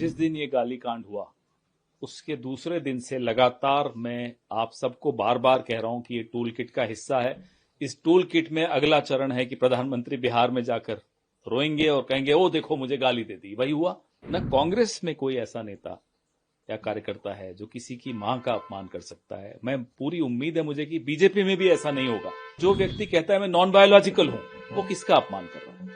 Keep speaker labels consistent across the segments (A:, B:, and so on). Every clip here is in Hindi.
A: जिस दिन ये गाली कांड हुआ उसके दूसरे दिन से लगातार मैं आप सबको बार बार कह रहा हूं कि ये टूल किट का हिस्सा है। इस टूल किट में अगला चरण है कि प्रधानमंत्री बिहार में जाकर रोएंगे और कहेंगे ओ देखो मुझे गाली दे दी। वही हुआ ना। कांग्रेस में कोई ऐसा नेता या कार्यकर्ता है जो किसी की मां का अपमान कर सकता है। मैं पूरी उम्मीद है मुझे कि बीजेपी में भी ऐसा नहीं होगा। जो व्यक्ति कहता है मैं नॉन बायोलॉजिकल हूं वो किसका अपमान कर रहा है?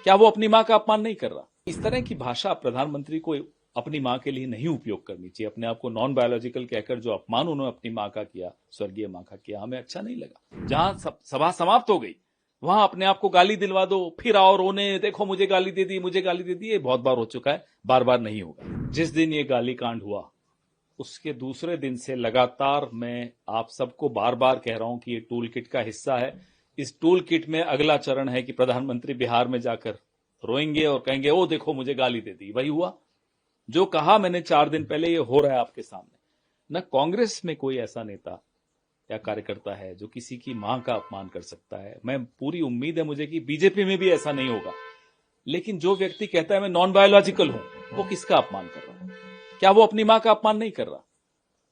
A: क्या वो अपनी मां का अपमान नहीं कर रहा? इस तरह की भाषा प्रधानमंत्री को अपनी मां के लिए नहीं उपयोग करनी चाहिए। अपने आप को नॉन बायोलॉजिकल कहकर जो अपमान उन्होंने अपनी मां का किया, स्वर्गीय मां का किया, हमें अच्छा नहीं लगा। जहां सभा समाप्त हो गई वहां अपने आप को गाली दिलवा दो, फिर आओ रोने, देखो मुझे गाली दे दी, मुझे गाली दे दी। ये बहुत बार हो चुका है, बार बार नहीं होगा। जिस दिन ये गाली कांड हुआ उसके दूसरे दिन से लगातार मैं आप सबको बार बार कह रहा हूं कि ये टूल किट का हिस्सा है। इस टूल किट में अगला चरण है कि प्रधानमंत्री बिहार में जाकर रोएंगे और कहेंगे ओ देखो मुझे गाली दे दी। वही हुआ जो कहा मैंने 4 दिन पहले, ये हो रहा है आपके सामने। न कांग्रेस में कोई ऐसा नेता या कार्यकर्ता है जो किसी की मां का अपमान कर सकता है। मैं पूरी उम्मीद है मुझे कि बीजेपी में भी ऐसा नहीं होगा। लेकिन जो व्यक्ति कहता है मैं नॉन बायोलॉजिकल हूं वो किसका अपमान कर रहा है? क्या वो अपनी मां का अपमान नहीं कर रहा?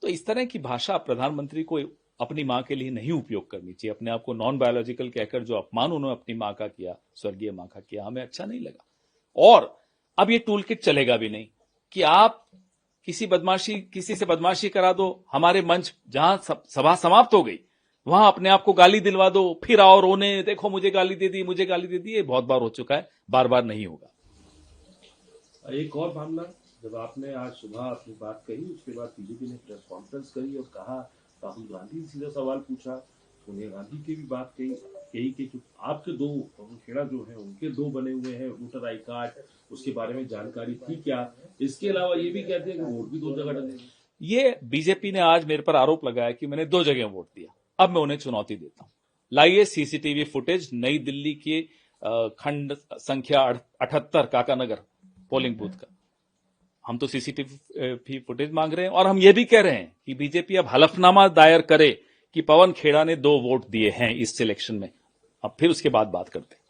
A: तो इस तरह की भाषा प्रधानमंत्री को अपनी मां के लिए नहीं उपयोग करनी चाहिए। अपने आप को नॉन बायोलॉजिकल कहकर जो अपमान उन्होंने अपनी मां का किया, स्वर्गीय मां का किया, हमें अच्छा नहीं लगा। और अब ये टूल किट चलेगा भी नहीं कि आप किसी से बदमाशी करा दो, हमारे मंच जहां सभा समाप्त हो गई वहां अपने आप को गाली दिलवा दो, फिर आओ रोने, देखो मुझे गाली दे दी, मुझे गाली दे दी। ये बहुत बार हो चुका है, बार बार नहीं होगा।
B: एक और मामला, जब आपने आज सुबह अपनी बात कही उसके बाद बीजेपी ने प्रेस कॉन्फ्रेंस करी और कहा, राहुल गांधी ने सीधा सवाल पूछा, सोनिया गांधी की भी बात कही कि आपके 2 पवन खेड़ा जो है उनके 2 बने हुए हैं वोटर आई कार्ड, उसके बारे में जानकारी थी क्या? इसके अलावा ये भी कहते हैं कि वोट भी 2 जगह डले।
A: ये बीजेपी ने आज मेरे पर आरोप लगाया कि मैंने 2 जगह वोट दिया। अब मैं उन्हें चुनौती देता हूं, लाइए सीसीटीवी फुटेज नई दिल्ली के खंड संख्या 78 काकानगर पोलिंग बूथ का। हम तो सीसीटीवी फुटेज मांग रहे हैं और हम ये भी कह रहे हैं कि बीजेपी अब हलफनामा दायर करे कि पवन खेड़ा ने 2 वोट दिए हैं इस सिलेक्शन में। अब फिर उसके बाद बात करते हैं।